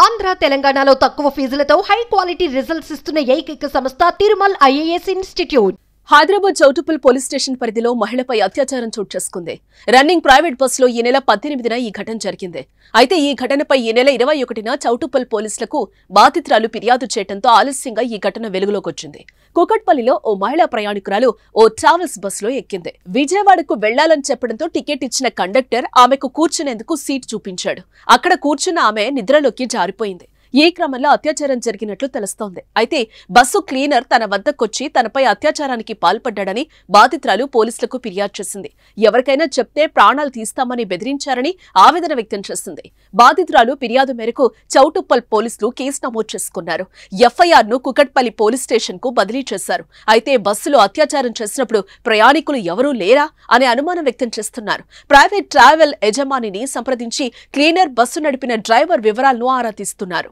ఆంధ్ర తెలంగాణలో తక్కువ ఫీజులతో high quality results ఇస్తున్న ఏకైక సంస్థ Tirumal IAS institute. Hyderabad Choutuppal police station పరిధిలో మహిళపై అత్యాచారం చోటు చేసుకుంది. రన్నింగ్ ప్రైవేట్ బస్సులో ఈ నెల 18న ఈ ఘటన జరిగింది. అయితే ఈ ఘటనపై ఈ నెల 21న చౌటుప్పల్ పోలీసులకు బాధితురాలు ఫిర్యాదు చేయడంతో ఆలస్యంగా ఈ ఘటన వెలుగులోకి వచ్చింది. కూకట్పల్లిలో ఓ మహిళా ప్రయాణికురాలు ఓ ట్రావెల్స్ బస్సులో ఎక్కింది. విజయవాడకు వెళ్లాలని చెప్పడంతో టికెట్ ఇచ్చిన కండక్టర్ ఆమెకు కూర్చునేందుకు సీట్ చూపించాడు. అక్కడ కూర్చున్న ఆమె నిద్రలోకి జారిపోయింది. ఈ క్రమంలో అత్యాచారం జరిగినట్లు తెలుస్తోంది. అయితే బస్సు క్లీనర్ తన వద్దకొచ్చి తనపై అత్యాచారానికి పాల్పడ్డాడని బాధితురాలు పోలీసులకు ఫిర్యాదు చేసింది. ఎవరికైనా చెప్తే ప్రాణాలు తీస్తామని బెదిరించారని ఆవేదన వ్యక్తం చేసింది. బాధితురాలు ఫిర్యాదు మేరకు చౌటుప్పల్ పోలీసులు కేసు నమోదు చేసుకున్నారు. ఎఫ్ఐఆర్ ను కుకట్పల్లి పోలీస్ స్టేషన్ కు బదిలీ చేశారు. అయితే బస్సులో అత్యాచారం చేసినప్పుడు ప్రయాణికులు ఎవరూ లేరా అనే అనుమానం వ్యక్తం చేస్తున్నారు. ప్రైవేట్ ట్రావెల్ యజమానిని సంప్రదించి క్లీనర్ బస్సు నడిపిన డ్రైవర్ వివరాలను ఆరా తీస్తున్నారు.